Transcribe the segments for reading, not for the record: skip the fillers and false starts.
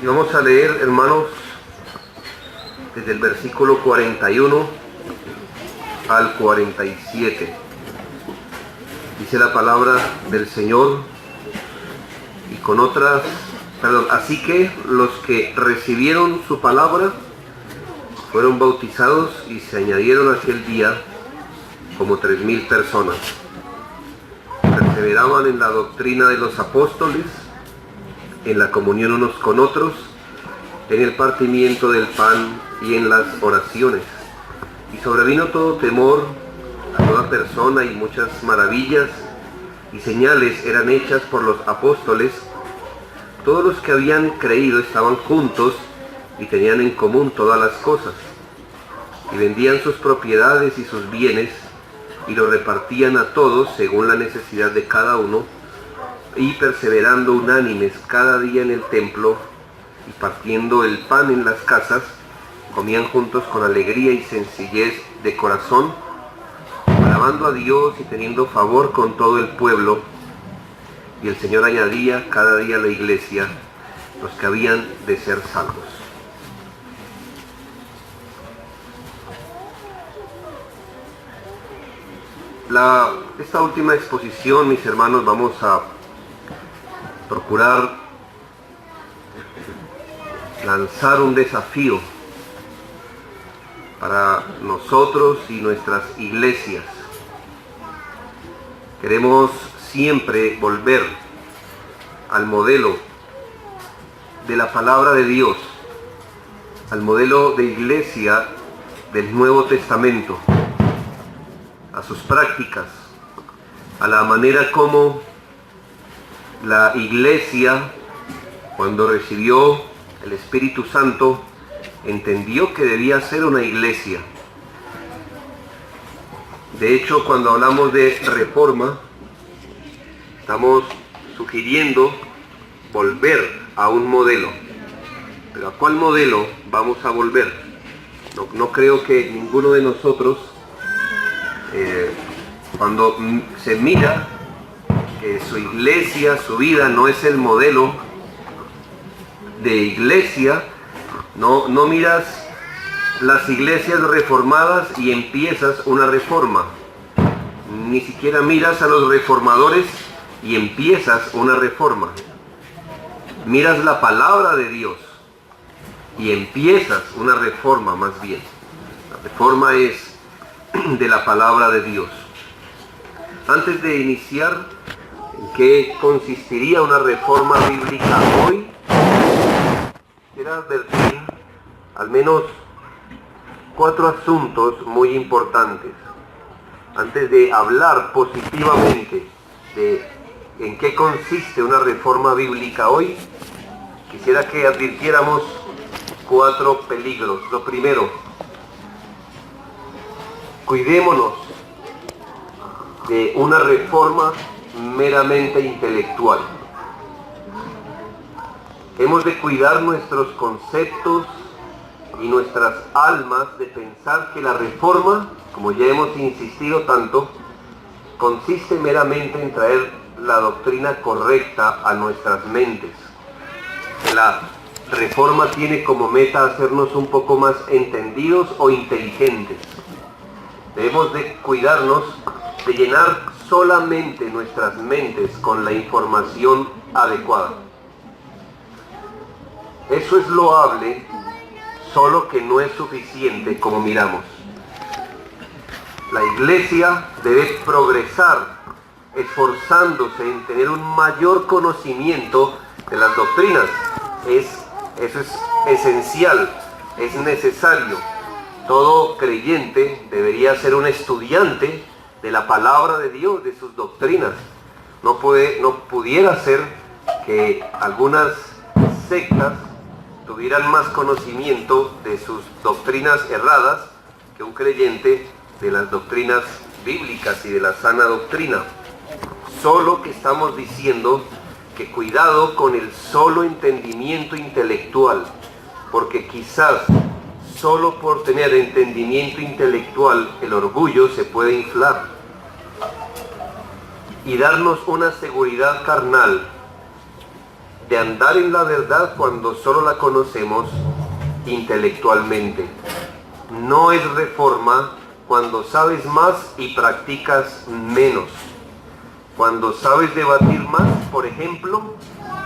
Y vamos a leer, hermanos, desde el versículo 41 al 47. Dice la palabra del Señor, y con otras, así que los que recibieron su palabra fueron bautizados y se añadieron aquel día como 3,000 personas. Perseveraban en la doctrina de los apóstoles, en la comunión unos con otros, en el partimiento del pan y en las oraciones. Y sobrevino todo temor a toda persona, y muchas maravillas y señales eran hechas por los apóstoles. Todos los que habían creído estaban juntos y tenían en común todas las cosas, y vendían sus propiedades y sus bienes, y los repartían a todos según la necesidad de cada uno, y perseverando unánimes cada día en el templo, y partiendo el pan en las casas, comían juntos con alegría y sencillez de corazón, alabando a Dios y teniendo favor con todo el pueblo. Y el Señor añadía cada día a la iglesia los que habían de ser salvos. Esta última exposición, mis hermanos, vamos a procurar lanzar un desafío para nosotros y nuestras iglesias. Queremos siempre volver al modelo de la palabra de Dios, al modelo de iglesia del Nuevo Testamento, a sus prácticas, a la manera como la iglesia, cuando recibió el Espíritu Santo, entendió que debía ser una iglesia. De hecho, cuando hablamos de reforma, estamos sugiriendo volver a un modelo. ¿Pero a cuál modelo vamos a volver? No creo que ninguno de nosotros, cuando se mira que su iglesia, su vida no es el modelo de iglesia, no miras las iglesias reformadas y empiezas una reforma. Ni siquiera miras a los reformadores y empiezas una reforma. Miras la palabra de Dios y empiezas una reforma, más bien. La reforma es de la palabra de Dios. Antes de iniciar en qué consistiría una reforma bíblica hoy, quiero advertir al menos 4 asuntos muy importantes. Antes de hablar positivamente de en qué consiste una reforma bíblica hoy, quisiera que advirtiéramos 4 peligros. Lo primero, cuidémonos de una reforma meramente intelectual. Hemos de cuidar nuestros conceptos y nuestras almas de pensar que la reforma, como ya hemos insistido tanto, consiste meramente en traer la doctrina correcta a nuestras mentes. La reforma tiene como meta hacernos un poco más entendidos o inteligentes. Debemos de cuidarnos de llenar solamente nuestras mentes con la información adecuada. Eso es loable, solo que no es suficiente como miramos. La iglesia debe progresar, esforzándose en tener un mayor conocimiento de las doctrinas. Eso es esencial, es necesario. Todo creyente debería ser un estudiante de la palabra de Dios, de sus doctrinas. No pudiera ser que algunas sectas tuvieran más conocimiento de sus doctrinas erradas que un creyente de las doctrinas bíblicas y de la sana doctrina. Solo que estamos diciendo que cuidado con el solo entendimiento intelectual, porque quizás solo por tener entendimiento intelectual el orgullo se puede inflar y darnos una seguridad carnal de andar en la verdad cuando solo la conocemos intelectualmente. No es reforma cuando sabes más y practicas menos. Cuando sabes debatir más, por ejemplo,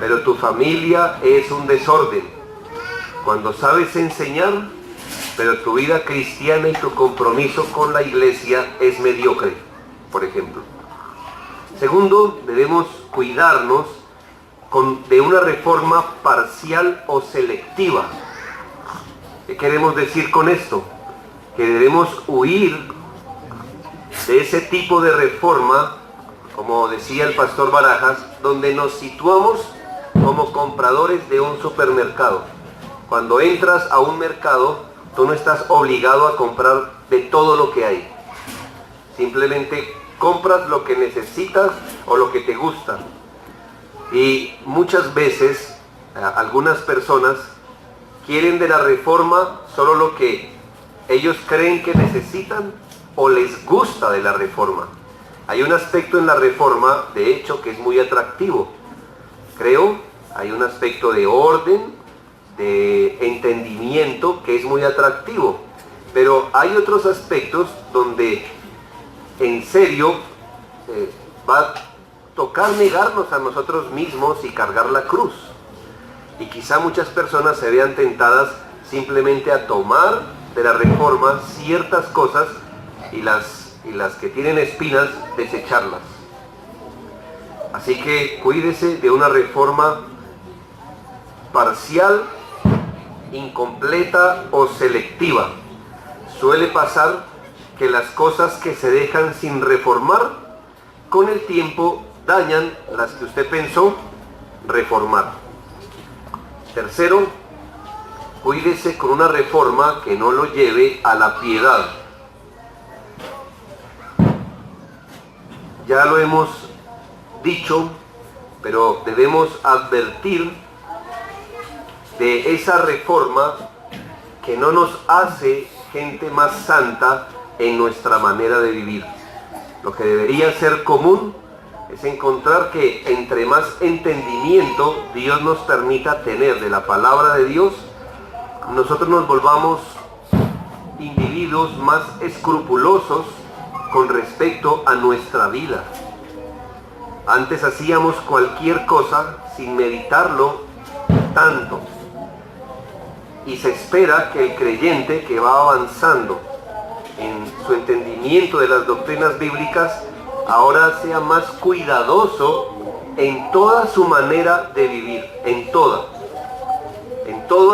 pero tu familia es un desorden. Cuando sabes enseñar, pero tu vida cristiana y tu compromiso con la iglesia es mediocre, por ejemplo. Segundo, debemos cuidarnos de una reforma parcial o selectiva. ¿Qué queremos decir con esto? Que debemos huir de ese tipo de reforma, como decía el pastor Barajas, donde nos situamos como compradores de un supermercado. Cuando entras a un mercado, tú no estás obligado a comprar de todo lo que hay. Simplemente compras lo que necesitas o lo que te gusta. Y muchas veces algunas personas quieren de la reforma solo lo que ellos creen que necesitan o les gusta de la reforma. Hay un aspecto en la reforma, de hecho, que es muy atractivo. Creo, hay un aspecto de orden, de entendimiento que es muy atractivo. Pero hay otros aspectos donde en serio va a tocar negarnos a nosotros mismos y cargar la cruz. Y quizá muchas personas se vean tentadas simplemente a tomar de la reforma ciertas cosas y las que tienen espinas, desecharlas. Así que cuídese de una reforma parcial, incompleta o selectiva. Suele pasar que las cosas que se dejan sin reformar, con el tiempo dañan las que usted pensó reformar. Tercero, cuídese con una reforma que no lo lleve a la piedad. Ya lo hemos dicho, pero debemos advertir de esa reforma que no nos hace gente más santa en nuestra manera de vivir. Lo que debería ser común es encontrar que entre más entendimiento Dios nos permita tener de la palabra de Dios, nosotros nos volvamos individuos más escrupulosos con respecto a nuestra vida. Antes hacíamos cualquier cosa sin meditarlo tanto. Y se espera que el creyente que va avanzando en su entendimiento de las doctrinas bíblicas ahora sea más cuidadoso en toda su manera de vivir, en todo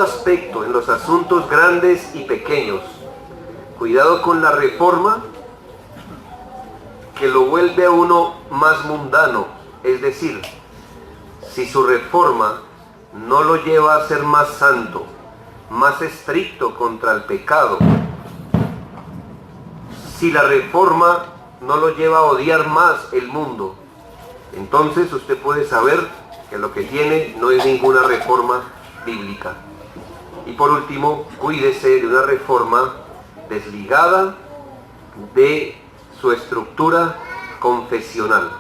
aspecto, en los asuntos grandes y pequeños. Cuidado con la reforma que lo vuelve a uno más mundano, es decir, si su reforma no lo lleva a ser más santo, más estricto contra el pecado, si la reforma no lo lleva a odiar más el mundo, entonces usted puede saber que lo que tiene no es ninguna reforma bíblica. Y por último, cuídese de una reforma desligada de su estructura confesional.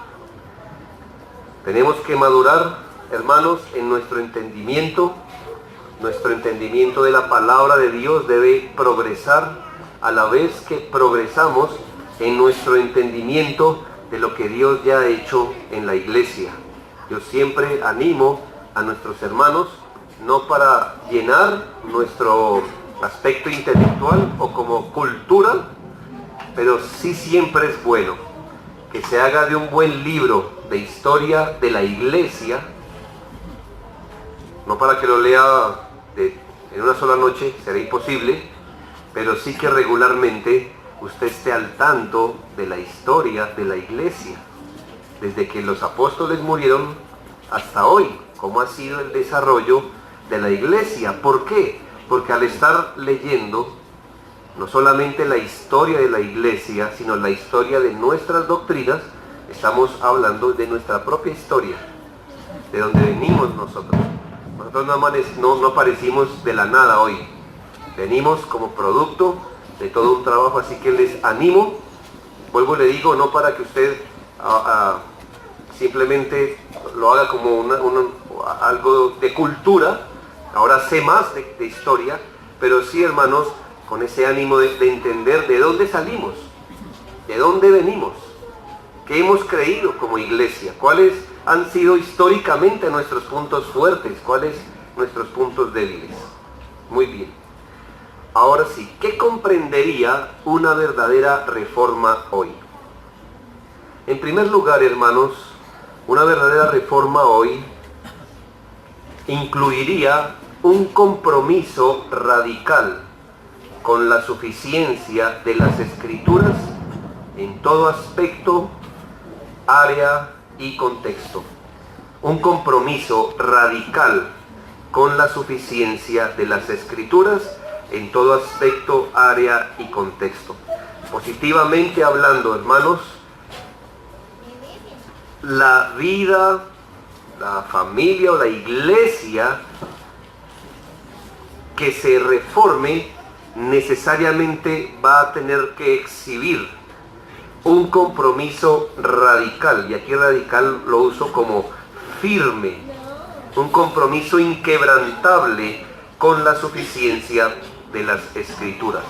Tenemos que madurar, hermanos, en nuestro entendimiento. Nuestro entendimiento de la palabra de Dios debe progresar a la vez que progresamos en nuestro entendimiento de lo que Dios ya ha hecho en la iglesia. Yo siempre animo a nuestros hermanos, no para llenar nuestro aspecto intelectual o como cultura, pero sí siempre es bueno que se haga de un buen libro de historia de la iglesia, no para que lo lea en una sola noche, será imposible, pero sí que regularmente usted esté al tanto de la historia de la iglesia, desde que los apóstoles murieron hasta hoy, cómo ha sido el desarrollo de la iglesia. ¿Por qué? Porque al estar leyendo no solamente la historia de la iglesia, sino la historia de nuestras doctrinas, estamos hablando de nuestra propia historia, de donde venimos nosotros. Nosotros no aparecimos de la nada hoy, venimos como producto de todo un trabajo, así que les animo, vuelvo y le digo, no para que usted simplemente lo haga como algo de cultura, ahora sé más de historia, pero sí, hermanos, con ese ánimo de entender de dónde salimos, de dónde venimos, qué hemos creído como iglesia, cuáles han sido históricamente nuestros puntos fuertes, cuáles nuestros puntos débiles. Muy bien. Ahora sí, ¿qué comprendería una verdadera reforma hoy? En primer lugar, hermanos, una verdadera reforma hoy incluiría un compromiso radical con la suficiencia de las Escrituras en todo aspecto, área y contexto. Un compromiso radical con la suficiencia de las Escrituras en todo aspecto, área y contexto. Positivamente hablando, hermanos, la vida, la familia o la iglesia que se reforme necesariamente va a tener que exhibir un compromiso radical, y aquí radical lo uso como firme, un compromiso inquebrantable con la suficiencia de las Escrituras.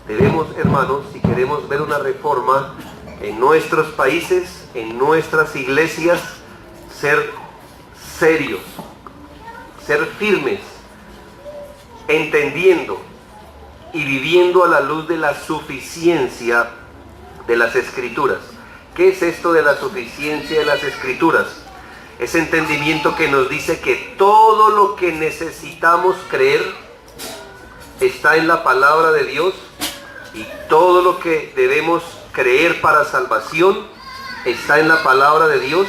Debemos, hermanos, si queremos ver una reforma en nuestros países, en nuestras iglesias, ser serios, ser firmes, entendiendo y viviendo a la luz de la suficiencia de las Escrituras. ¿Qué es esto de la suficiencia de las Escrituras? Ese entendimiento que nos dice que todo lo que necesitamos creer está en la palabra de Dios, y todo lo que debemos creer para salvación está en la palabra de Dios,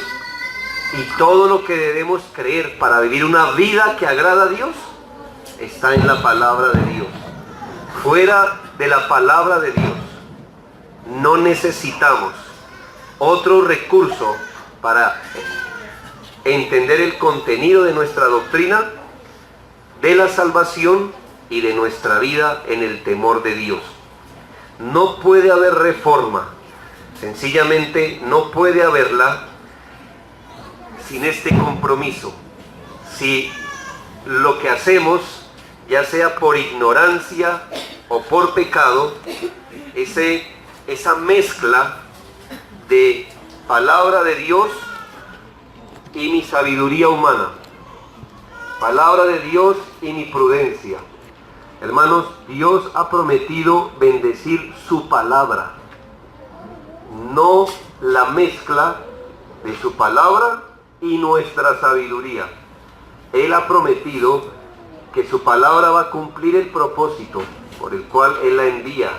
y todo lo que debemos creer para vivir una vida que agrada a Dios está en la palabra de Dios. Fuera de la palabra de Dios no necesitamos otro recurso para entender el contenido de nuestra doctrina, de la salvación y de nuestra vida en el temor de Dios. No puede haber reforma, sencillamente no puede haberla sin este compromiso. Si lo que hacemos, ya sea por ignorancia o por pecado, esa mezcla de palabra de Dios y mi sabiduría humana, palabra de Dios y mi prudencia. Hermanos, Dios ha prometido bendecir su palabra, no la mezcla de su palabra y nuestra sabiduría. Él ha prometido que su palabra va a cumplir el propósito por el cual Él la envía.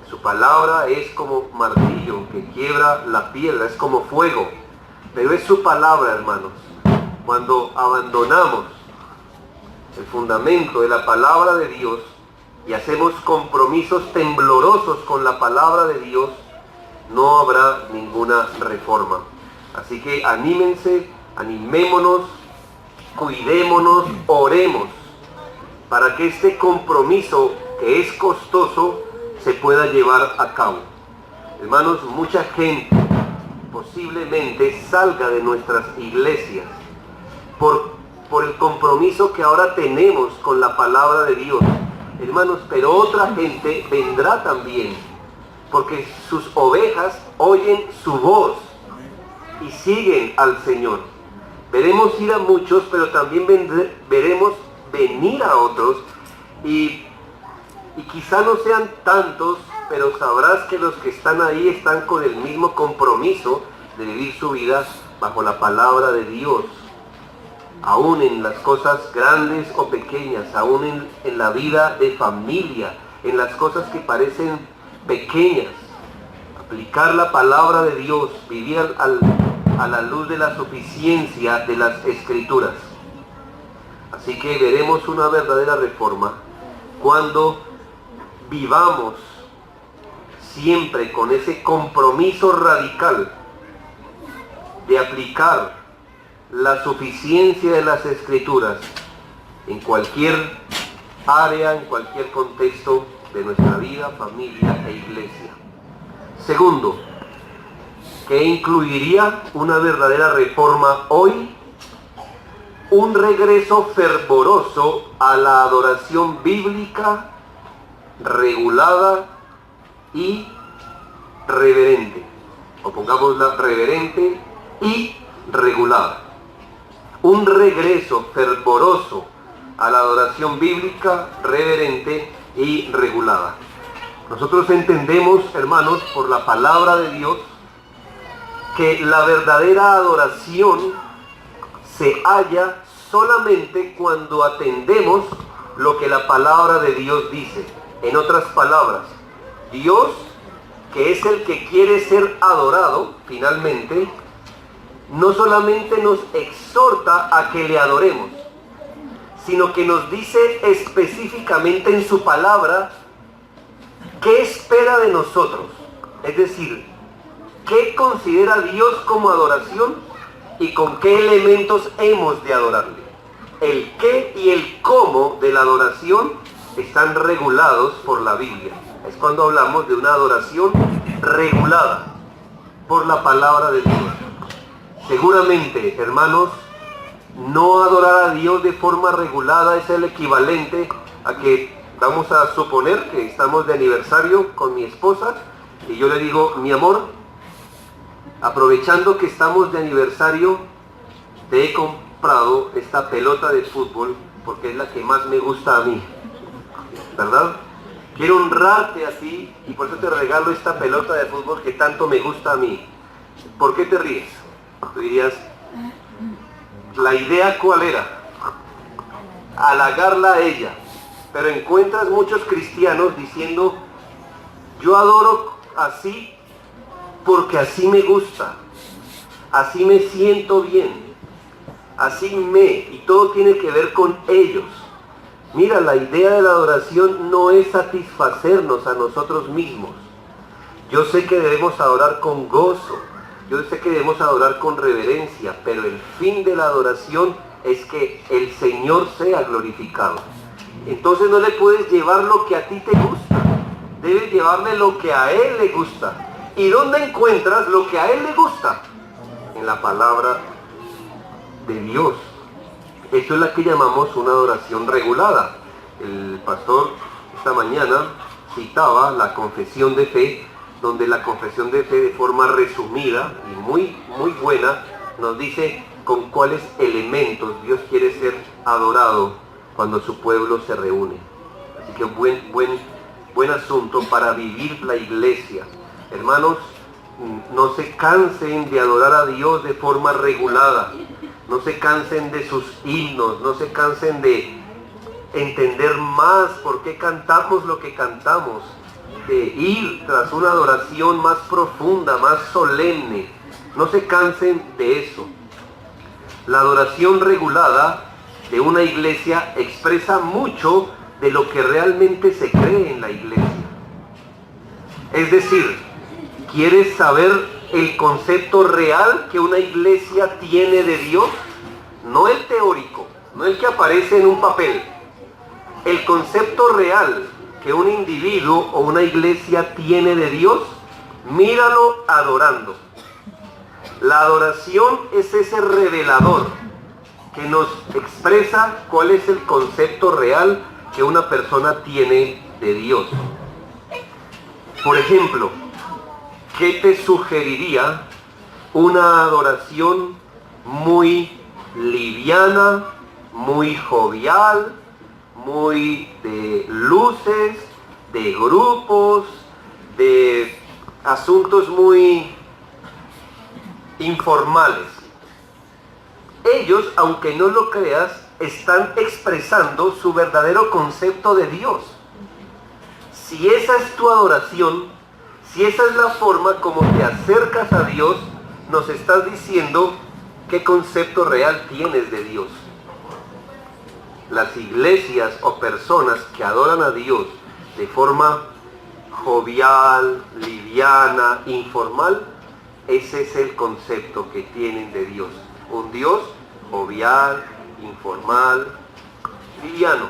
Su palabra es como martillo que quiebra la piedra, es como fuego, pero es su palabra, hermanos. Cuando abandonamos el fundamento de la palabra de Dios y hacemos compromisos temblorosos con la palabra de Dios, no habrá ninguna reforma. Así que anímense, animémonos, cuidémonos, oremos para que este compromiso, que es costoso, se pueda llevar a cabo. Hermanos, mucha gente posiblemente salga de nuestras iglesias por el compromiso que ahora tenemos con la palabra de Dios. Hermanos, pero otra gente vendrá también, porque sus ovejas oyen su voz y siguen al Señor. Veremos ir a muchos, pero también veremos venir a otros, y quizá no sean tantos, pero sabrás que los que están ahí están con el mismo compromiso de vivir su vida bajo la palabra de Dios, aún en las cosas grandes o pequeñas, aún en la vida de familia, en las cosas que parecen pequeñas. Aplicar la palabra de Dios, vivir a la luz de la suficiencia de las Escrituras. Así que veremos una verdadera reforma cuando vivamos siempre con ese compromiso radical de aplicar la suficiencia de las Escrituras en cualquier área, en cualquier contexto de nuestra vida, familia e iglesia. Segundo, ¿qué incluiría una verdadera reforma hoy? un regreso fervoroso a la adoración bíblica, regulada y reverente. O pongámosla reverente y regulada. Un regreso fervoroso a la adoración bíblica, reverente y regulada. Nosotros entendemos, hermanos, por la palabra de Dios, que la verdadera adoración se halla solamente cuando atendemos lo que la palabra de Dios dice. En otras palabras, Dios, que es el que quiere ser adorado, finalmente, no solamente nos exhorta a que le adoremos, sino que nos dice específicamente en su palabra qué espera de nosotros. Es decir, qué considera Dios como adoración y con qué elementos hemos de adorarle. El qué y el cómo de la adoración están regulados por la Biblia. Es cuando hablamos de una adoración regulada por la palabra de Dios. Seguramente, hermanos, no adorar a Dios de forma regulada es el equivalente a que vamos a suponer que estamos de aniversario con mi esposa y yo le digo, mi amor, aprovechando que estamos de aniversario, te he comprado esta pelota de fútbol porque es la que más me gusta a mí, ¿verdad? Quiero honrarte a ti y por eso te regalo esta pelota de fútbol que tanto me gusta a mí. ¿Por qué te ríes? Tú dirías, ¿la idea cuál era? Halagarla a ella. Pero encuentras muchos cristianos diciendo, yo adoro así porque así me gusta, así me siento bien, así y todo tiene que ver con ellos. Mira, la idea de la adoración no es satisfacernos a nosotros mismos. Yo sé que debemos adorar con gozo, yo sé que debemos adorar con reverencia, pero el fin de la adoración es que el Señor sea glorificado. Entonces no le puedes llevar lo que a ti te gusta, debes llevarle lo que a Él le gusta. ¿Y dónde encuentras lo que a Él le gusta? En la palabra de Dios. Eso es la que llamamos una adoración regulada. El pastor esta mañana citaba la confesión de fe, donde la confesión de fe de forma resumida y muy buena nos dice con cuáles elementos Dios quiere ser adorado cuando su pueblo se reúne. Así que buen asunto para vivir la iglesia. Hermanos, no se cansen de adorar a Dios de forma regulada. No se cansen de sus himnos, no se cansen de entender más por qué cantamos lo que cantamos, de ir tras una adoración más profunda, más solemne. No se cansen de eso. La adoración regulada de una iglesia expresa mucho de lo que realmente se cree en la iglesia. Es decir, ¿quieres saber el concepto real que una iglesia tiene de Dios? No el teórico, no el que aparece en un papel. El concepto real que un individuo o una iglesia tiene de Dios, míralo adorando. La adoración es ese revelador que nos expresa cuál es el concepto real que una persona tiene de Dios. Por ejemplo, ¿qué te sugeriría una adoración muy liviana, muy jovial, muy de luces, de grupos, de asuntos muy informales? Ellos, aunque no lo creas, están expresando su verdadero concepto de Dios. Si esa es tu adoración, si esa es la forma como te acercas a Dios, nos estás diciendo qué concepto real tienes de Dios. Las iglesias o personas que adoran a Dios de forma jovial, liviana, informal, ese es el concepto que tienen de Dios. Un Dios jovial, informal, liviano.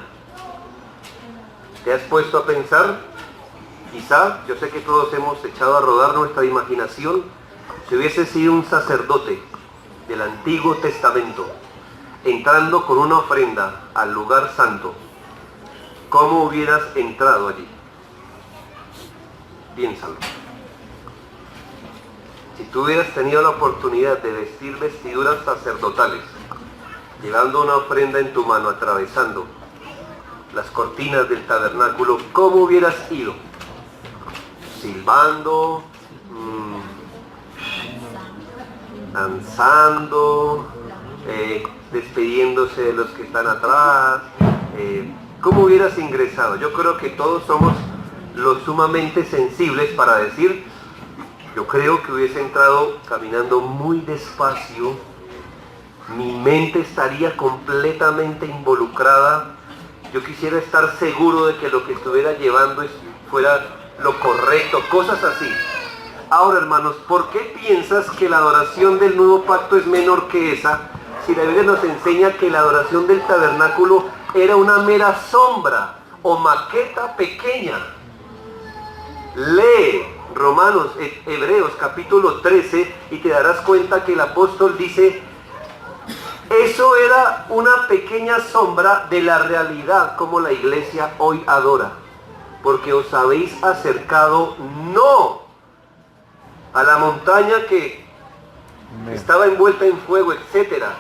¿Te has puesto a pensar? Quizá, yo sé que todos hemos echado a rodar nuestra imaginación, si hubiese sido un sacerdote del Antiguo Testamento, entrando con una ofrenda al lugar santo, ¿cómo hubieras entrado allí? Piénsalo. Si tú hubieras tenido la oportunidad de vestir vestiduras sacerdotales, llevando una ofrenda en tu mano, atravesando las cortinas del tabernáculo, ¿cómo hubieras ido? Silbando, danzando, despidiéndose de los que están atrás. ¿Cómo hubieras ingresado? Yo creo que todos somos lo sumamente sensibles para decir, yo creo que hubiese entrado caminando muy despacio, mi mente estaría completamente involucrada, yo quisiera estar seguro de que lo que estuviera llevando fuera lo correcto, cosas así. Ahora, hermanos, ¿por qué piensas que la adoración del nuevo pacto es menor que esa? Si la Biblia nos enseña que la adoración del tabernáculo era una mera sombra o maqueta pequeña. Lee Romanos, Hebreos capítulo 13 y te darás cuenta que el apóstol dice, eso era una pequeña sombra de la realidad como la iglesia hoy adora, porque os habéis acercado no a la montaña que estaba envuelta en fuego, etcétera.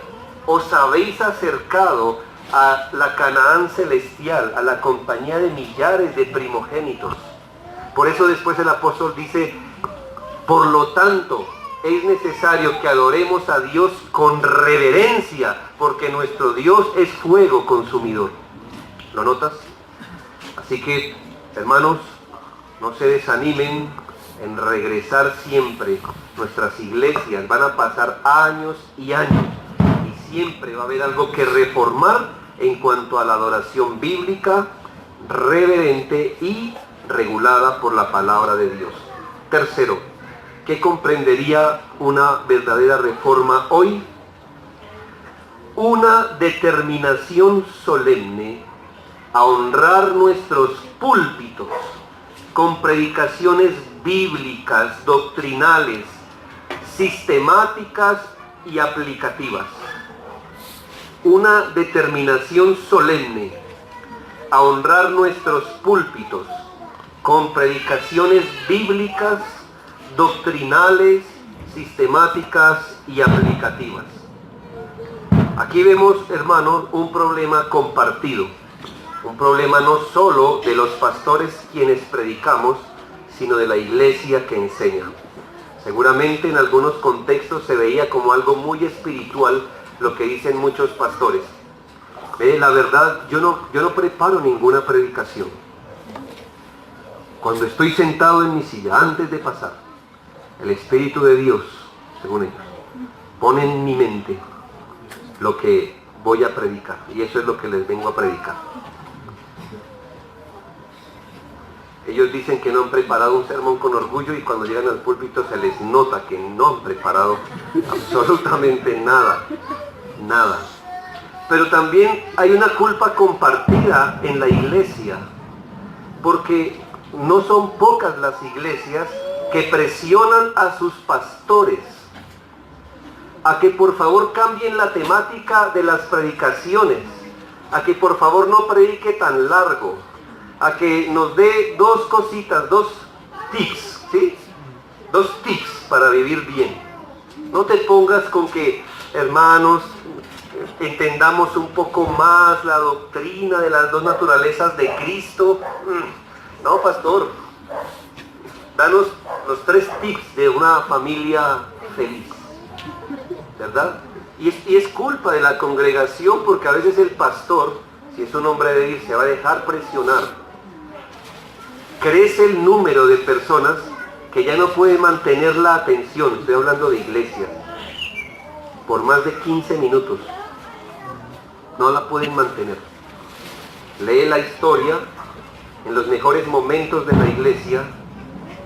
Os habéis acercado a la Canaán celestial, a la compañía de millares de primogénitos. Por eso después el apóstol dice, por lo tanto, es necesario que adoremos a Dios con reverencia, porque nuestro Dios es fuego consumidor. ¿Lo notas? Así que, hermanos, no se desanimen en regresar siempre. Nuestras iglesias van a pasar años y años y siempre va a haber algo que reformar en cuanto a la adoración bíblica, reverente y regulada por la palabra de Dios. Tercero, ¿qué comprendería una verdadera reforma hoy? Una determinación solemne a honrar nuestros púlpitos con predicaciones bíblicas, doctrinales, sistemáticas y aplicativas. Una determinación solemne a honrar nuestros púlpitos con predicaciones bíblicas, doctrinales, sistemáticas y aplicativas. Aquí vemos, hermanos, un problema compartido. Un problema no solo de los pastores quienes predicamos, sino de la iglesia que enseña. Seguramente en algunos contextos se veía como algo muy espiritual lo que dicen muchos pastores. La verdad, yo no preparo ninguna predicación. Cuando estoy sentado en mi silla, antes de pasar, el Espíritu de Dios, según ellos, pone en mi mente lo que voy a predicar. Y eso es lo que les vengo a predicar. Ellos dicen que no han preparado un sermón con orgullo y cuando llegan al púlpito se les nota que no han preparado absolutamente nada. Nada. Pero también hay una culpa compartida en la iglesia, porque no son pocas las iglesias que presionan a sus pastores a que por favor cambien la temática de las predicaciones, a que por favor no predique tan largo, a que nos dé dos cositas, dos tips, ¿sí? Dos tips para vivir bien. No te pongas con que, hermanos, entendamos un poco más la doctrina de las dos naturalezas de Cristo. No, pastor, danos los 3 tips de una familia feliz, ¿verdad? Y es culpa de la congregación, porque a veces el pastor, si es un hombre de Dios, se va a dejar presionar. Crece el número de personas que ya no pueden mantener la atención, estoy hablando de iglesia, por más de 15 minutos. No la pueden mantener. Lee la historia, en los mejores momentos de la iglesia,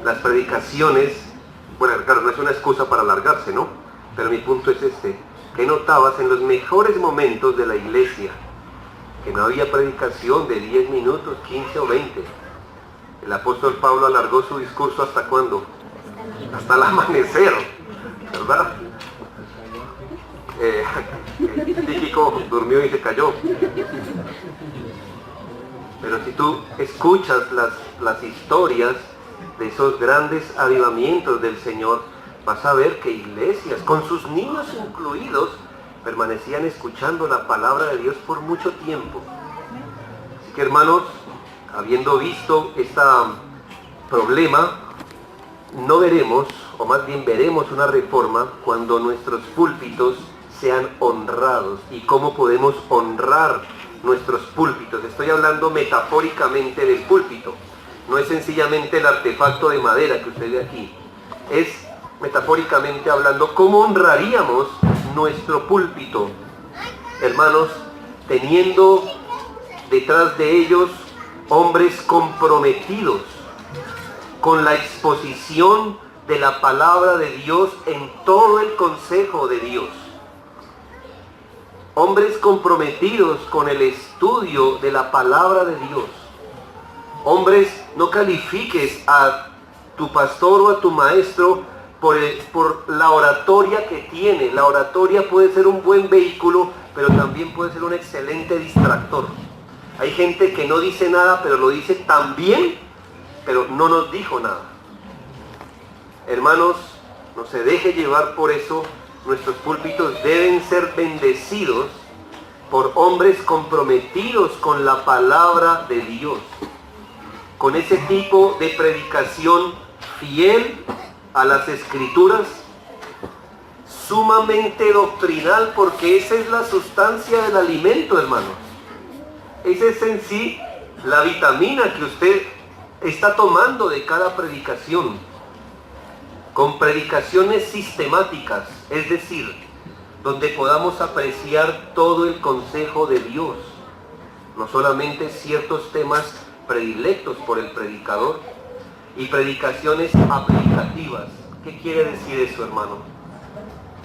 las predicaciones, bueno, claro, no es una excusa para alargarse, ¿no? Pero mi punto es este, ¿qué notabas en los mejores momentos de la iglesia? Que no había predicación de 10 minutos, 15 o 20. El apóstol Pablo alargó su discurso ¿hasta cuándo? Hasta el amanecer, ¿verdad? Tíquico durmió y se cayó. Pero si tú escuchas las historias de esos grandes avivamientos del Señor, vas a ver que iglesias, con sus niños incluidos, permanecían escuchando la palabra de Dios por mucho tiempo. Así que, hermanos, habiendo visto este problema, no veremos, o más bien veremos una reforma cuando nuestros púlpitos sean honrados. ¿Y cómo podemos honrar nuestros púlpitos? Estoy hablando metafóricamente del púlpito. No es sencillamente el artefacto de madera que usted ve aquí. Es metafóricamente hablando, ¿cómo honraríamos nuestro púlpito? Hermanos, teniendo detrás de ellos hombres comprometidos con la exposición de la palabra de Dios en todo el consejo de Dios. Hombres comprometidos con el estudio de la palabra de Dios. Hombres, no califiques a tu pastor o a tu maestro por la oratoria que tiene. La oratoria puede ser un buen vehículo, pero también puede ser un excelente distractor. Hay gente que no dice nada, pero lo dice tan bien, pero no nos dijo nada. Hermanos, no se deje llevar por eso. Nuestros púlpitos deben ser bendecidos por hombres comprometidos con la palabra de Dios, con ese tipo de predicación fiel a las Escrituras, sumamente doctrinal, porque esa es la sustancia del alimento, hermanos. Esa es en sí la vitamina que usted está tomando de cada predicación, con predicaciones sistemáticas, es decir, donde podamos apreciar todo el consejo de Dios, no solamente ciertos temas predilectos por el predicador, y predicaciones aplicativas. ¿Qué quiere decir eso, hermano?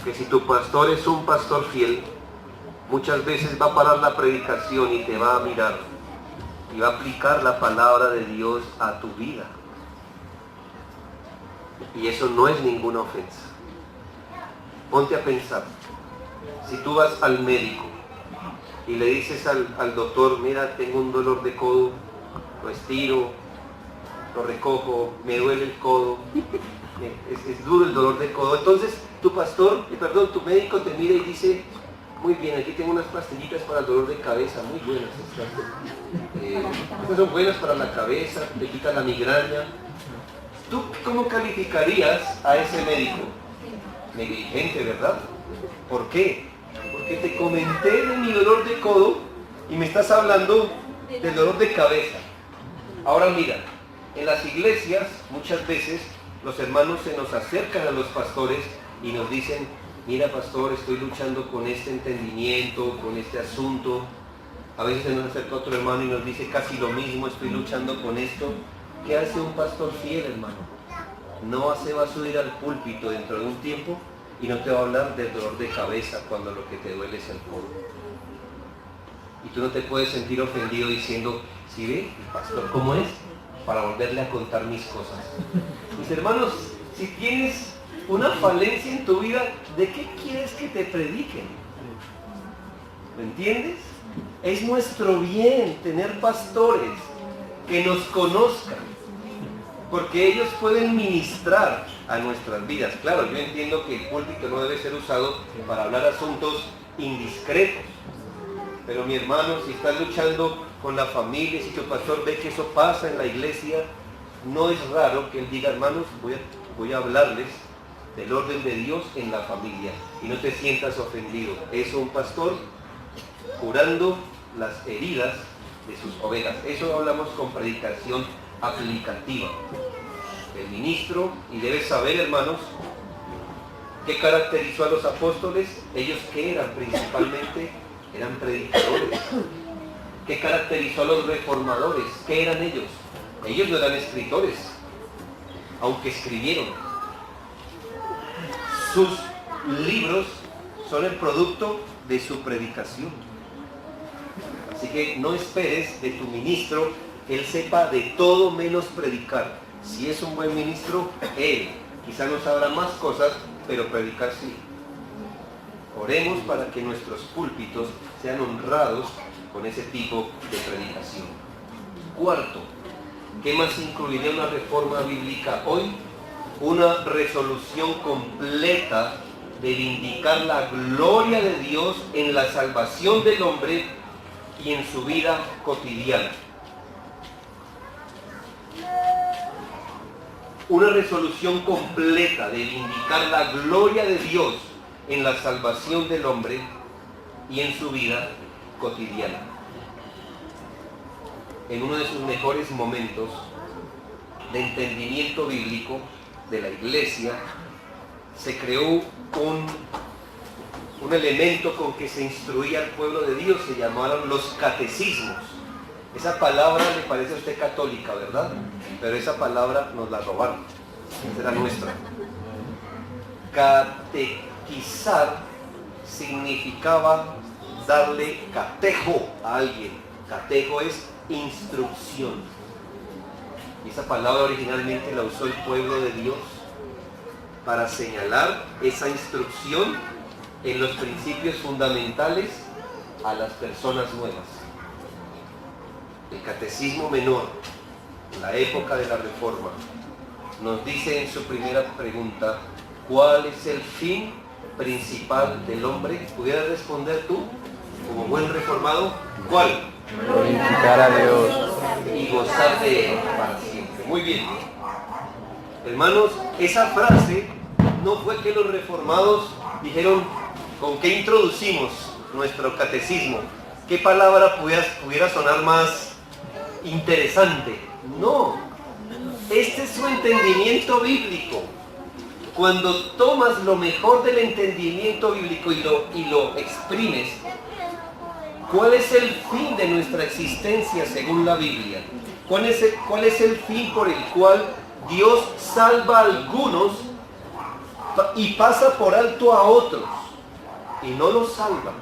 Que si tu pastor es un pastor fiel, muchas veces va a parar la predicación y te va a mirar y va a aplicar la palabra de Dios a tu vida. Y eso no es ninguna ofensa. Ponte a pensar, si tú vas al médico y le dices al doctor, mira, tengo un dolor de codo, lo estiro, lo recojo, me duele el codo, es duro el dolor de codo. Entonces tu tu médico te mira y dice, muy bien, aquí tengo unas pastillitas para el dolor de cabeza, muy buenas estas son buenas para la cabeza, te quitan la migraña. ¿Tú cómo calificarías a ese médico? Negligente, ¿verdad? ¿Por qué? Porque te comenté de mi dolor de codo y me estás hablando del dolor de cabeza. Ahora mira, en las iglesias muchas veces los hermanos se nos acercan a los pastores y nos dicen, mira pastor, estoy luchando con este entendimiento, con este asunto. A veces se nos acerca otro hermano y nos dice casi lo mismo, estoy luchando con esto. ¿Qué hace un pastor fiel, hermano? No se va a subir al púlpito dentro de un tiempo y no te va a hablar del dolor de cabeza cuando lo que te duele es el codo. Y tú no te puedes sentir ofendido diciendo, ¿sí ve el pastor cómo es? Para volverle a contar mis cosas. Mis hermanos, si tienes una falencia en tu vida, ¿de qué quieres que te prediquen? ¿Me entiendes? Es nuestro bien tener pastores que nos conozcan, porque ellos pueden ministrar a nuestras vidas. Claro, yo entiendo que el púlpito no debe ser usado para hablar asuntos indiscretos, pero mi hermano, si estás luchando con la familia, si tu pastor ve que eso pasa en la iglesia, no es raro que él diga, hermanos, voy a hablarles del orden de Dios en la familia, y no te sientas ofendido. Es un pastor curando las heridas de sus ovejas. Eso hablamos con predicación aplicativa. El ministro, y debes saber, hermanos, ¿qué caracterizó a los apóstoles? Ellos que eran principalmente, eran predicadores. ¿Qué caracterizó a los reformadores? ¿Qué eran ellos? Ellos no eran escritores, aunque escribieron. Sus libros son el producto de su predicación. Así que no esperes de tu ministro que él sepa de todo menos predicar. Si es un buen ministro, él quizá no sabrá más cosas, pero predicar sí. Oremos para que nuestros púlpitos sean honrados con ese tipo de predicación. Cuarto, ¿qué más incluiría una reforma bíblica hoy? Una resolución completa de vindicar la gloria de Dios en la salvación del hombre y en su vida cotidiana. Una resolución completa de vindicar la gloria de Dios en la salvación del hombre y en su vida cotidiana. En uno de sus mejores momentos de entendimiento bíblico de la iglesia, se creó un elemento con que se instruía al pueblo de Dios, se llamaron los catecismos. Esa palabra le parece a usted católica, ¿verdad? Pero esa palabra nos la robaron, esa era nuestra. Catequizar significaba darle catejo a alguien. Catejo es instrucción. Y esa palabra originalmente la usó el pueblo de Dios para señalar esa instrucción en los principios fundamentales a las personas nuevas. El Catecismo Menor, en la época de la Reforma, nos dice en su primera pregunta, ¿cuál es el fin principal del hombre? ¿Pudieras responder tú, como buen reformado? ¿Cuál? Glorificar a Dios Y gozar de Él para siempre. Muy bien. Hermanos, esa frase no fue que los reformados dijeron, ¿con qué introducimos nuestro catecismo? ¿Qué palabra pudiera sonar más interesante? No. Este es su entendimiento bíblico. Cuando tomas lo mejor del entendimiento bíblico y lo exprimes, ¿cuál es el fin de nuestra existencia según la Biblia? ¿Cuál es el fin por el cual Dios salva a algunos y pasa por alto a otros y no los salva?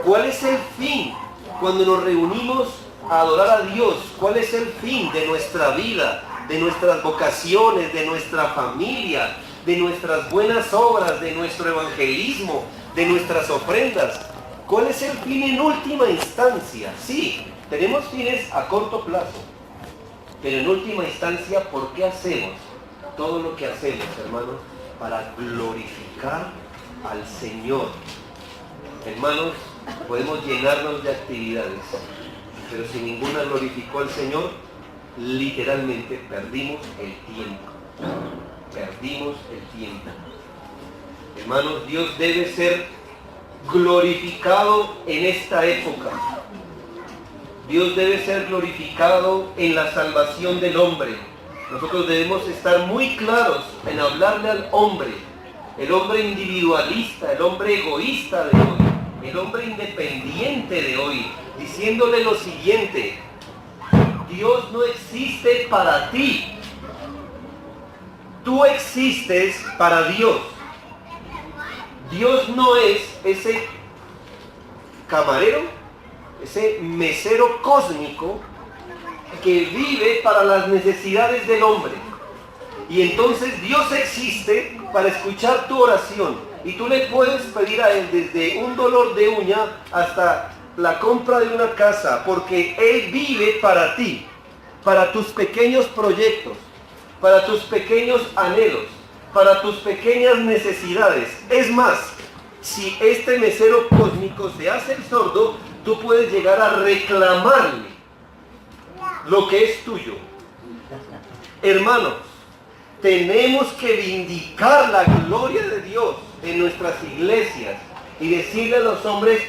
¿Cuál es el fin cuando nos reunimos a adorar a Dios? ¿Cuál es el fin de nuestra vida, de nuestras vocaciones, de nuestra familia, de nuestras buenas obras, de nuestro evangelismo, de nuestras ofrendas? ¿Cuál es el fin en última instancia? Sí, tenemos fines a corto plazo, pero en última instancia, ¿por qué hacemos todo lo que hacemos, hermanos? Para glorificar al Señor. Hermanos, podemos llenarnos de actividades, pero si ninguna glorificó al Señor, literalmente perdimos el tiempo. Perdimos el tiempo. Hermanos, Dios debe ser glorificado en esta época. Dios debe ser glorificado en la salvación del hombre. Nosotros debemos estar muy claros en hablarle al hombre, el hombre individualista, el hombre egoísta de hoy, el hombre independiente de hoy, diciéndole lo siguiente: Dios no existe para ti, tú existes para Dios. Dios no es ese camarero, ese mesero cósmico que vive para las necesidades del hombre. Y entonces Dios existe para escuchar tu oración. Y tú le puedes pedir a Él desde un dolor de uña hasta la compra de una casa, porque Él vive para ti, para tus pequeños proyectos, para tus pequeños anhelos, para tus pequeñas necesidades. Es más, si este mesero cósmico se hace el sordo, tú puedes llegar a reclamarle lo que es tuyo. Hermanos, tenemos que vindicar la gloria de Dios en nuestras iglesias y decirle a los hombres: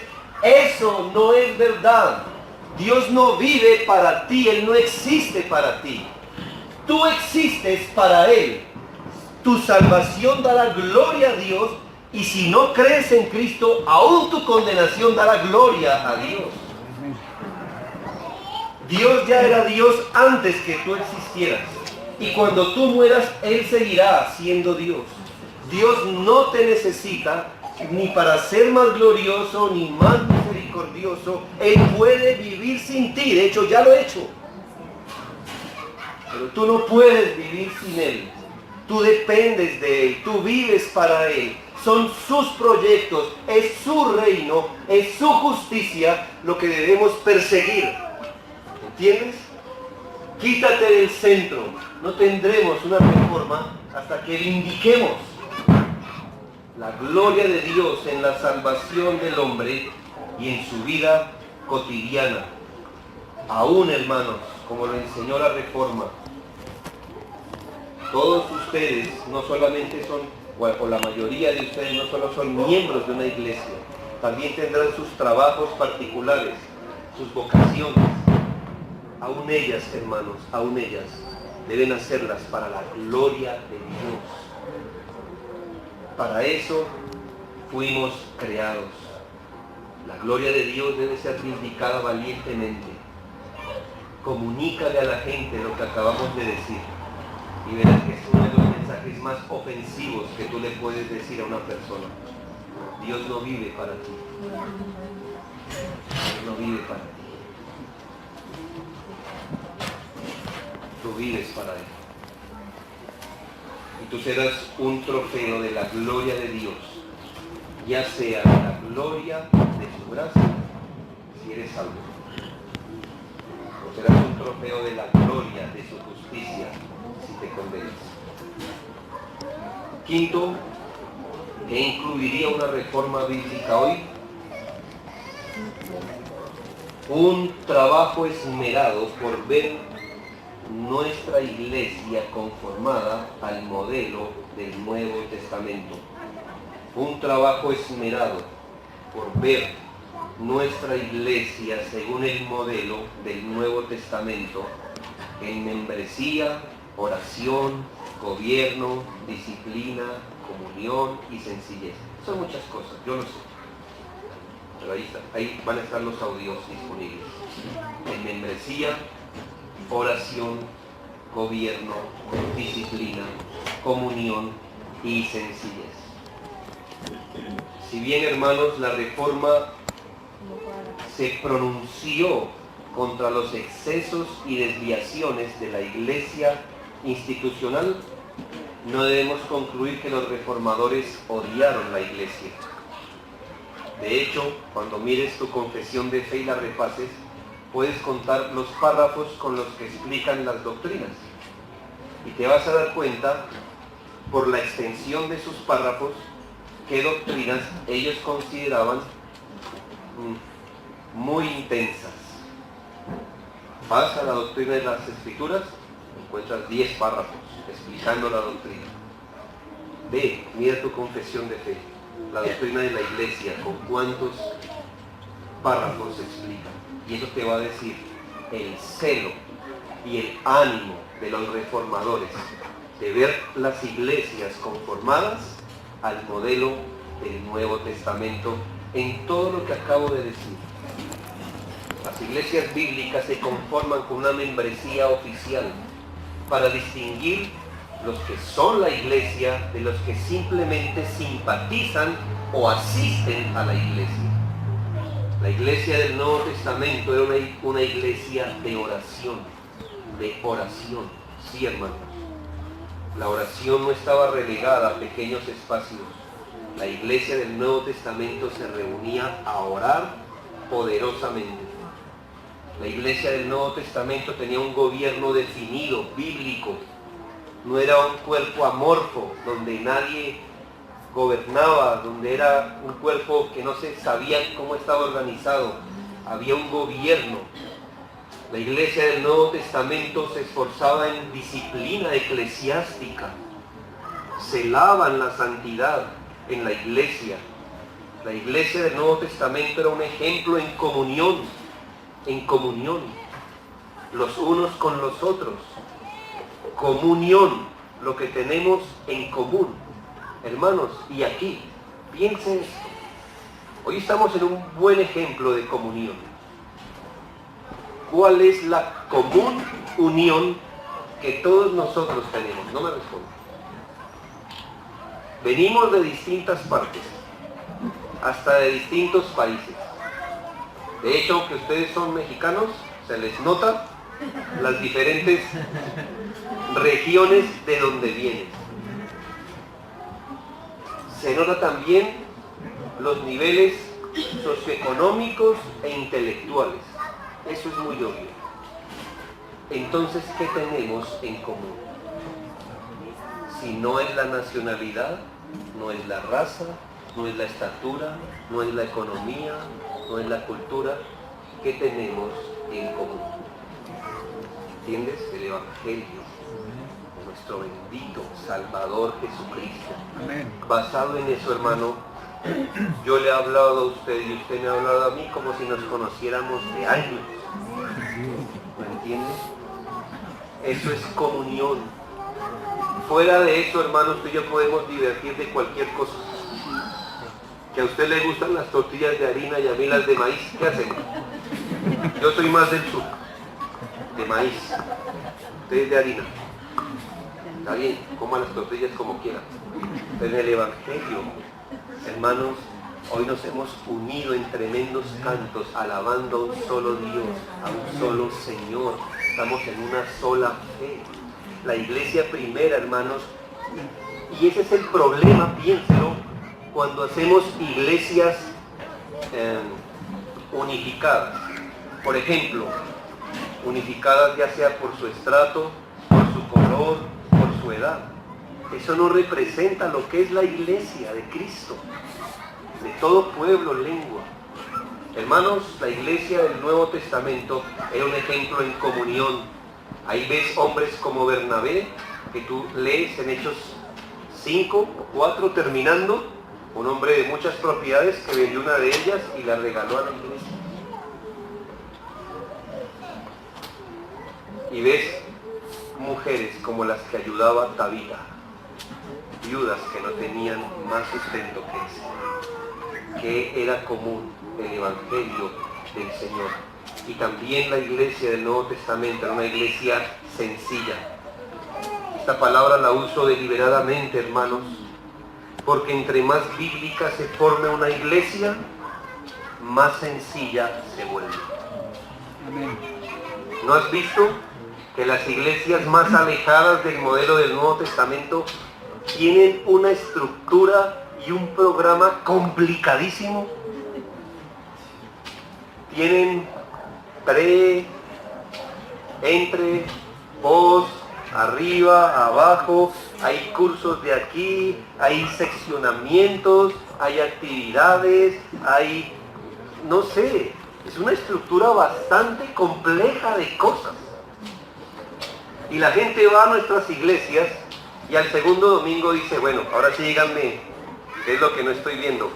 eso no es verdad. Dios no vive para ti, Él no existe para ti. Tú existes para Él. Tu salvación dará gloria a Dios, y si no crees en Cristo, aún tu condenación dará gloria a Dios. Dios ya era Dios antes que tú existieras. Y cuando tú mueras, Él seguirá siendo Dios. Dios no te necesita ni para ser más glorioso ni más misericordioso. Él puede vivir sin ti. De hecho, ya lo ha hecho. Pero tú no puedes vivir sin Él. Tú dependes de Él. Tú vives para Él. Son sus proyectos, es su reino, es su justicia lo que debemos perseguir. ¿Entiendes? Quítate del centro. No tendremos una reforma hasta que vindiquemos la gloria de Dios en la salvación del hombre y en su vida cotidiana. Aún, hermanos, como lo enseñó la reforma, todos ustedes no solamente son, o la mayoría de ustedes no solo son miembros de una iglesia, también tendrán sus trabajos particulares, sus vocaciones. Aún ellas, hermanos, aún ellas deben hacerlas para la gloria de Dios. Para eso fuimos creados. La gloria de Dios debe ser vindicada valientemente. Comunícale a la gente lo que acabamos de decir y verás que es uno de los mensajes más ofensivos que tú le puedes decir a una persona. Dios no vive para ti. Dios no vive para ti. Tú vives para Él. Y tú serás un trofeo de la gloria de Dios, ya sea de la gloria de su gracia, si eres salvo, o serás un trofeo de la gloria de su justicia, si te condenas. Quinto, ¿qué incluiría una reforma bíblica hoy? Un trabajo esmerado por ver nuestra iglesia conformada al modelo del Nuevo Testamento. Un trabajo esmerado por ver nuestra iglesia según el modelo del Nuevo Testamento en membresía, oración, gobierno, disciplina, comunión y sencillez. Son muchas cosas, yo lo sé. Pero ahí está, ahí van a estar los audios disponibles. En membresía, oración, gobierno, disciplina, comunión y sencillez. Si bien, hermanos, la reforma se pronunció contra los excesos y desviaciones de la iglesia institucional, no debemos concluir que los reformadores odiaron la iglesia. De hecho, cuando mires tu confesión de fe y la repases, puedes contar los párrafos con los que explican las doctrinas. Y te vas a dar cuenta, por la extensión de sus párrafos, qué doctrinas ellos consideraban muy intensas. Vas a la doctrina de las Escrituras, encuentras 10 párrafos explicando la doctrina. Ve, mira tu confesión de fe, la doctrina de la iglesia, con cuántos párrafos se explican. Y eso te va a decir el celo y el ánimo de los reformadores de ver las iglesias conformadas al modelo del Nuevo Testamento en todo lo que acabo de decir. Las iglesias bíblicas se conforman con una membresía oficial para distinguir los que son la iglesia de los que simplemente simpatizan o asisten a la iglesia. La iglesia del Nuevo Testamento era una iglesia de oración, sí, hermanos. La oración no estaba relegada a pequeños espacios. La iglesia del Nuevo Testamento se reunía a orar poderosamente. La iglesia del Nuevo Testamento tenía un gobierno definido, bíblico. No era un cuerpo amorfo donde nadie gobernaba, donde era un cuerpo que no se sabía cómo estaba organizado. Había un gobierno. La iglesia del Nuevo Testamento se esforzaba en disciplina eclesiástica. Celaban la santidad en la iglesia. La iglesia del Nuevo Testamento era un ejemplo en comunión, los unos con los otros. Comunión, lo que tenemos en común. Hermanos, y aquí, piensen esto. Hoy estamos en un buen ejemplo de comunión. ¿Cuál es la común unión que todos nosotros tenemos? No me respondan. Venimos de distintas partes, hasta de distintos países. De hecho, que ustedes son mexicanos, se les nota las diferentes regiones de donde vienen. Se nota también los niveles socioeconómicos e intelectuales. Eso es muy obvio. Entonces, ¿qué tenemos en común? Si no es la nacionalidad, no es la raza, no es la estatura, no es la economía, no es la cultura, ¿qué tenemos en común? ¿Entiendes? El Evangelio, nuestro bendito Salvador Jesucristo. Amén. Basado en eso, hermano, yo le he hablado a usted y usted me ha hablado a mí como si nos conociéramos de años. ¿Me entiende? Eso es comunión. Fuera de eso, hermanos, tú y yo podemos divertir de cualquier cosa. Que a usted le gustan las tortillas de harina y a mí las de maíz, ¿qué hacemos? Yo soy más del sur, de maíz. Usted es de harina. Está bien, coma las tortillas como quiera. Pero en el Evangelio, hermanos, hoy nos hemos unido en tremendos cantos, alabando a un solo Dios, a un solo Señor. Estamos en una sola fe. La iglesia primera, hermanos, y ese es el problema, piénselo, cuando hacemos iglesias unificadas. Por ejemplo, unificadas ya sea por su estrato, por su color, por su edad. Eso no representa lo que es la iglesia de Cristo, de todo pueblo, lengua. Hermanos, la iglesia del Nuevo Testamento era un ejemplo en comunión. Ahí ves hombres como Bernabé, que tú lees en Hechos 5 o 4 terminando, un hombre de muchas propiedades que vendió una de ellas y la regaló a la iglesia. Y ves mujeres como las que ayudaba Tabita, viudas que no tenían más sustento que ese, que era común el Evangelio del Señor. Y también la iglesia del Nuevo Testamento era una iglesia sencilla. Esta palabra la uso deliberadamente, hermanos, porque entre más bíblica se forme una iglesia, más sencilla se vuelve. Amén. ¿No has visto que las iglesias más alejadas del modelo del Nuevo Testamento tienen una estructura y un programa complicadísimo? Tienen pre, entre, post, arriba, abajo, hay cursos de aquí, hay seccionamientos, hay actividades, hay, no sé, es una estructura bastante compleja de cosas. Y la gente va a nuestras iglesias y al segundo domingo dice, bueno, ahora sí díganme, ¿qué es lo que no estoy viendo?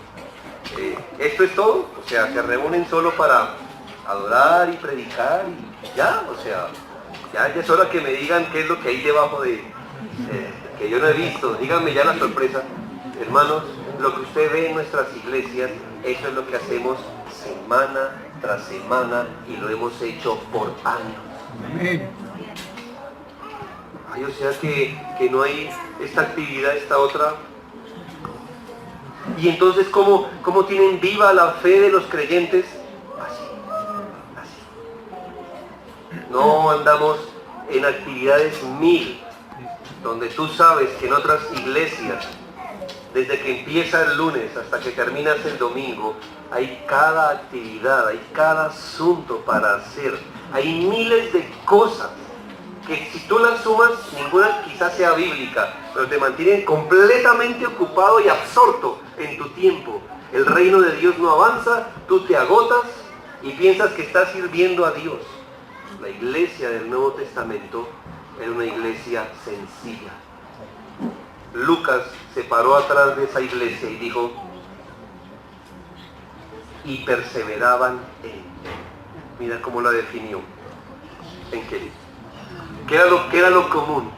¿Esto es todo? O sea, se reúnen solo para adorar y predicar y ya, o sea, ya es hora que me digan qué es lo que hay debajo de, que yo no he visto, díganme ya la sorpresa. Hermanos, lo que usted ve en nuestras iglesias, eso es lo que hacemos semana tras semana y lo hemos hecho por años. Amén. Ay, o sea que no hay esta actividad, esta otra. Y entonces, ¿cómo tienen viva la fe de los creyentes? No andamos en actividades 1000, donde tú sabes que en otras iglesias, desde que empieza el lunes hasta que terminas el domingo, hay cada actividad, hay cada asunto para hacer. Hay miles de cosas que si tú las sumas, ninguna quizás sea bíblica, pero te mantienen completamente ocupado y absorto en tu tiempo. El reino de Dios no avanza, tú te agotas y piensas que estás sirviendo a Dios. La iglesia del Nuevo Testamento era una iglesia sencilla. Lucas se paró atrás de esa iglesia y dijo, y perseveraban en. Mira cómo la definió. ¿En qué? ¿Qué era lo común?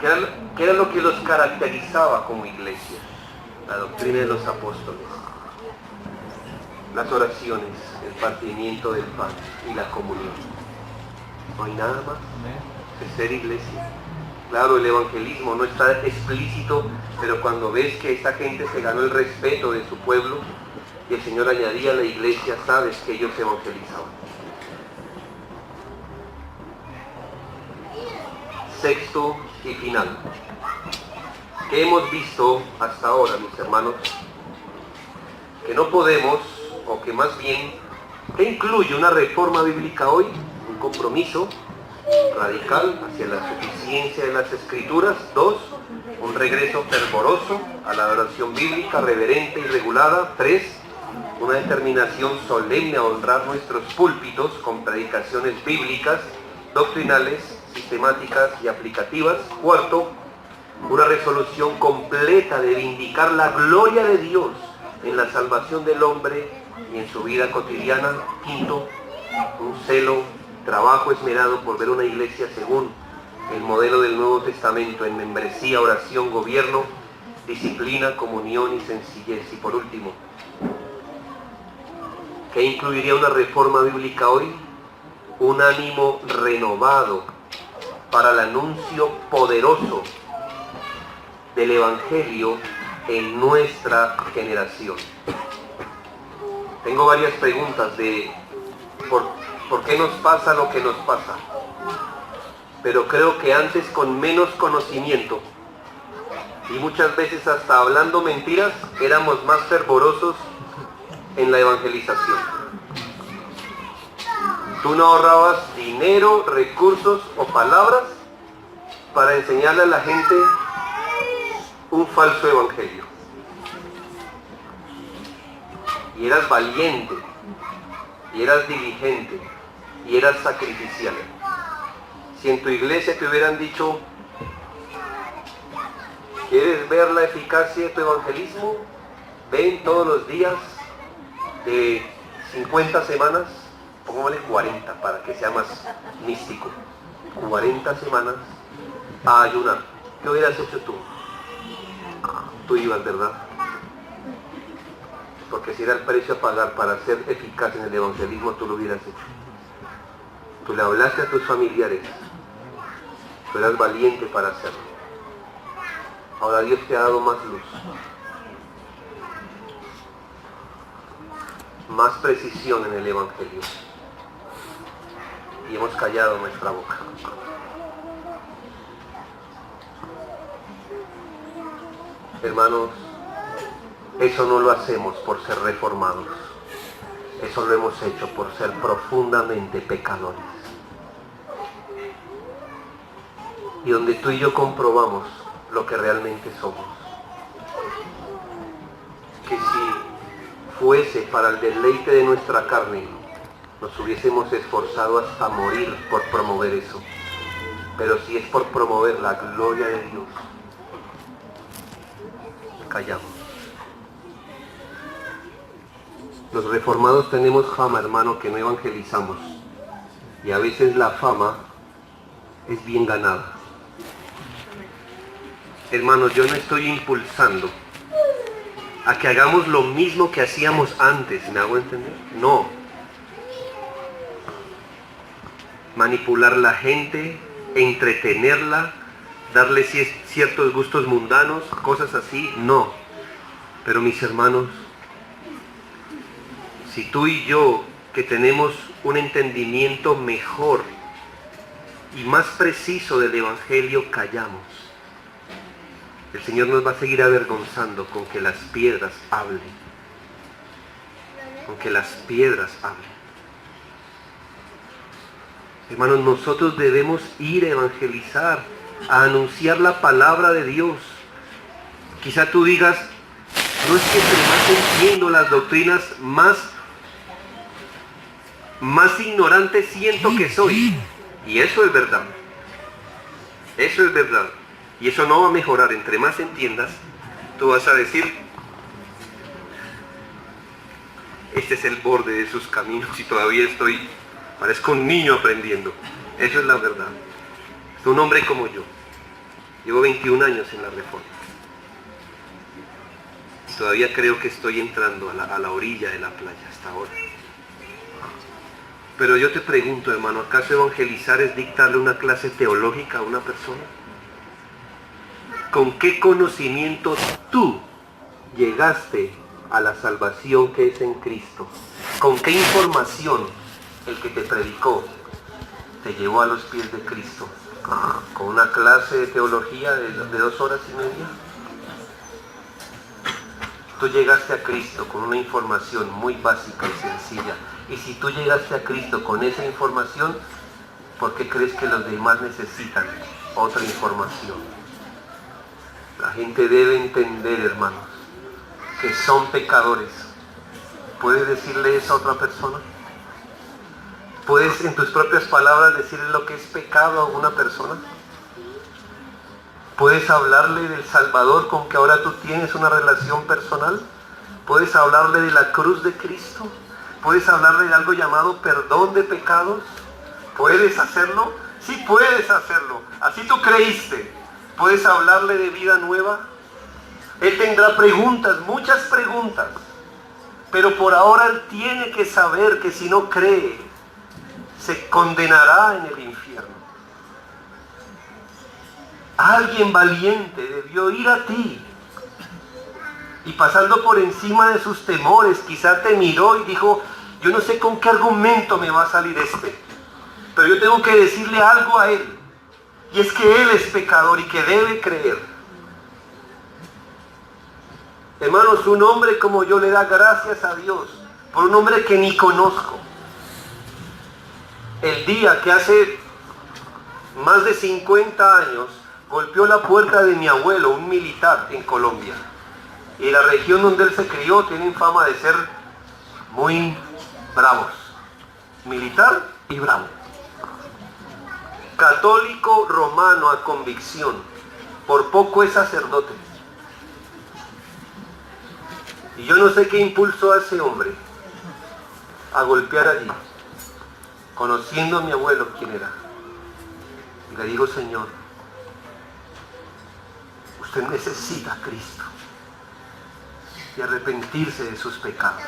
¿Qué era lo que los caracterizaba como iglesia? La doctrina de los apóstoles, las oraciones, el partimiento del pan y la comunión. No hay nada más que ser iglesia. Claro, el evangelismo no está explícito, pero cuando ves que esta gente se ganó el respeto de su pueblo y el Señor añadía a la iglesia, sabes que ellos evangelizaban. Sexto y final. ¿Qué hemos visto hasta ahora, mis hermanos? Que no podemos, o que más bien, ¿qué incluye una reforma bíblica hoy? Un compromiso radical hacia la suficiencia de las Escrituras. 2, un regreso fervoroso a la adoración bíblica, reverente y regulada. 3, una determinación solemne a honrar nuestros púlpitos con predicaciones bíblicas, doctrinales, sistemáticas y aplicativas. 4, una resolución completa de vindicar la gloria de Dios en la salvación del hombre y en su vida cotidiana. 5, un celo, trabajo esmerado por ver una iglesia según el modelo del Nuevo Testamento en membresía, oración, gobierno, disciplina, comunión y sencillez. Y por último, ¿qué incluiría una reforma bíblica hoy? Un ánimo renovado para el anuncio poderoso del Evangelio en nuestra generación. Tengo varias preguntas de por qué nos pasa lo que nos pasa, pero creo que antes con menos conocimiento y muchas veces hasta hablando mentiras éramos más fervorosos en la evangelización. Tú no ahorrabas dinero, recursos o palabras para enseñarle a la gente un falso evangelio. Y eras valiente, y eras diligente, y eras sacrificial. Si en tu iglesia te hubieran dicho, ¿quieres ver la eficacia de tu evangelismo? Ven todos los días de 50 semanas, pongámosle 40 para que sea más místico, 40 semanas a ayunar. ¿Qué hubieras hecho tú? Tú ibas, ¿verdad? Porque si era el precio a pagar para ser eficaz en el evangelismo, tú lo hubieras hecho. Tú le hablaste a tus familiares, tú eras valiente para hacerlo. Ahora Dios te ha dado más luz, más precisión en el evangelio, y hemos callado nuestra boca. Hermanos, eso no lo hacemos por ser reformados, eso lo hemos hecho por ser profundamente pecadores. Y donde tú y yo comprobamos lo que realmente somos. Que si fuese para el deleite de nuestra carne, nos hubiésemos esforzado hasta morir por promover eso. Pero si es por promover la gloria de Dios, callamos. Los reformados tenemos fama, hermano, que no evangelizamos. Y a veces la fama es bien ganada. Hermanos, yo no estoy impulsando a que hagamos lo mismo que hacíamos antes, ¿me hago entender? No. Manipular la gente, entretenerla, darle ciertos gustos mundanos, cosas así, no. Pero mis hermanos, si tú y yo, que tenemos un entendimiento mejor y más preciso del Evangelio, callamos, el Señor nos va a seguir avergonzando con que las piedras hablen. Con que las piedras hablen. Hermanos, nosotros debemos ir a evangelizar, a anunciar la palabra de Dios. Quizá tú digas, no es que entre más entiendo las doctrinas, más ignorante siento que soy. Y eso es verdad. Eso es verdad. Y eso no va a mejorar. Entre más entiendas, tú vas a decir, este es el borde de sus caminos y todavía parezco un niño aprendiendo. Eso es la verdad. Es un hombre como yo. Llevo 21 años en la Reforma. Y todavía creo que estoy entrando a la orilla de la playa hasta ahora. Pero yo te pregunto, hermano, ¿acaso evangelizar es dictarle una clase teológica a una persona? ¿Con qué conocimiento tú llegaste a la salvación que es en Cristo? ¿Con qué información el que te predicó te llevó a los pies de Cristo? ¿Con una clase de teología de 2 horas y media? Tú llegaste a Cristo con una información muy básica y sencilla. Y si tú llegaste a Cristo con esa información, ¿por qué crees que los demás necesitan otra información? La gente debe entender, hermanos, que son pecadores. ¿Puedes decirle eso a otra persona? ¿Puedes en tus propias palabras decirle lo que es pecado a una persona? ¿Puedes hablarle del Salvador con que ahora tú tienes una relación personal? ¿Puedes hablarle de la cruz de Cristo? ¿Puedes hablarle de algo llamado perdón de pecados? ¿Puedes hacerlo? Sí, puedes hacerlo. Así tú creíste. ¿Puedes hablarle de vida nueva? Él tendrá preguntas, muchas preguntas. Pero por ahora él tiene que saber que si no cree, se condenará en el infierno. Alguien valiente debió ir a ti y pasando por encima de sus temores, quizá te miró y dijo, yo no sé con qué argumento me va a salir pero yo tengo que decirle algo a él, y es que él es pecador y que debe creer. Hermanos, un hombre como yo le da gracias a Dios por un hombre que ni conozco. El día que hace más de 50 años golpeó la puerta de mi abuelo, un militar en Colombia. Y la región donde él se crió tienen fama de ser muy bravos. Militar y bravo. Católico romano a convicción. Por poco es sacerdote. Y yo no sé qué impulsó a ese hombre a golpear allí, conociendo a mi abuelo quién era. Y le digo, Señor, usted necesita a Cristo y arrepentirse de sus pecados.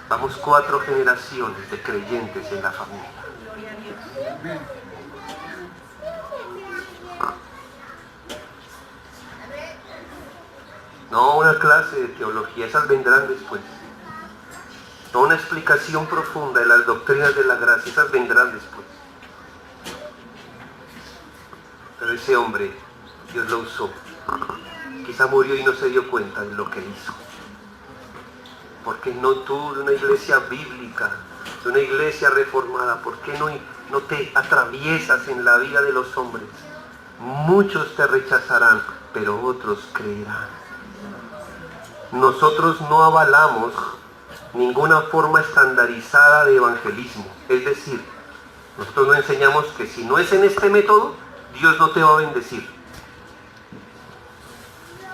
Vamos 4 generaciones de creyentes en la familia. No una clase de teología, esas vendrán después. No una explicación profunda de las doctrinas de la gracia, esas vendrán después. Pero ese hombre, Dios lo usó. Quizá murió y no se dio cuenta de lo que hizo. Porque no tú de una iglesia bíblica, de una iglesia reformada, ¿por qué no te atraviesas en la vida de los hombres? Muchos te rechazarán, pero otros creerán. Nosotros no avalamos ninguna forma estandarizada de evangelismo. Es decir, nosotros no enseñamos que si no es en este método, Dios no te va a bendecir.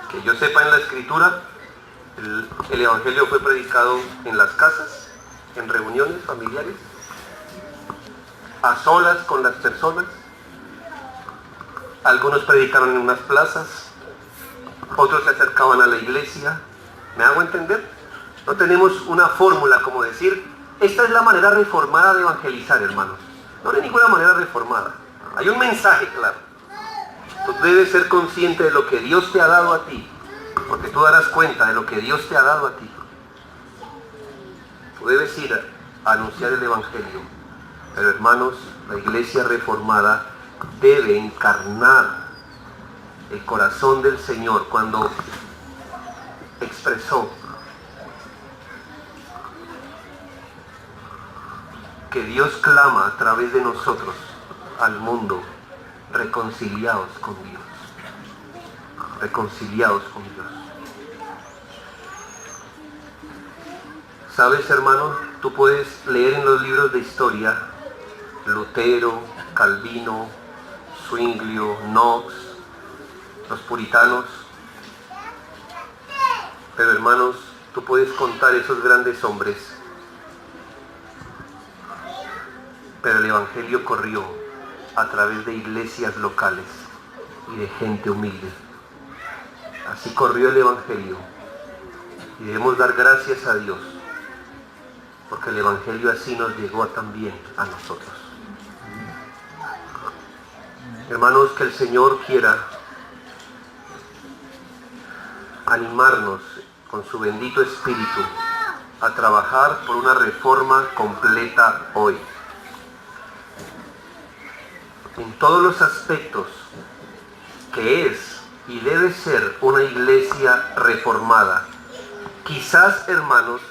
Que yo sepa, en la Escritura, el evangelio fue predicado en las casas, en reuniones familiares, a solas con las personas. Algunos predicaron en unas plazas, otros se acercaban a la iglesia. ¿Me hago entender? No tenemos una fórmula como decir, esta es la manera reformada de evangelizar, hermanos. No hay ninguna manera reformada. Hay un mensaje claro. Tú debes ser consciente de lo que Dios te ha dado a ti, porque tú darás cuenta de lo que Dios te ha dado a ti. Tú debes ir a anunciar el evangelio. Pero hermanos, la iglesia reformada debe encarnar el corazón del Señor cuando expresó que Dios clama a través de nosotros al mundo, reconciliados con Dios. Reconciliados con Dios. ¿Sabes, hermano? Tú puedes leer en los libros de historia Lutero, Calvino, Zwinglio, Knox, los puritanos. Pero hermanos, tú puedes contar esos grandes hombres, pero el evangelio corrió a través de iglesias locales y de gente humilde. Así corrió el evangelio y debemos dar gracias a Dios porque el evangelio así nos llegó también a nosotros. Hermanos, que el Señor quiera animarnos con su bendito Espíritu a trabajar por una reforma completa hoy. En todos los aspectos que es y debe ser una iglesia reformada. Quizás, hermanos,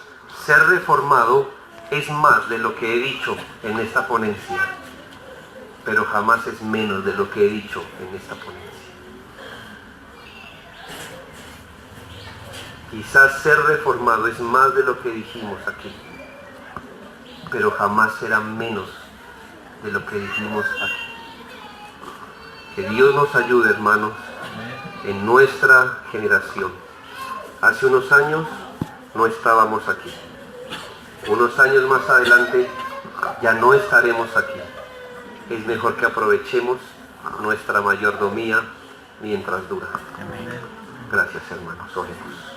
ser reformado es más de lo que he dicho en esta ponencia, pero jamás es menos de lo que he dicho en esta ponencia. Quizás ser reformado es más de lo que dijimos aquí, pero jamás será menos de lo que dijimos aquí. Que Dios nos ayude, hermanos, en nuestra generación. Hace unos años no estábamos aquí. Unos años más adelante ya no estaremos aquí. Es mejor que aprovechemos nuestra mayordomía mientras dura. Gracias, hermanos. Oremos.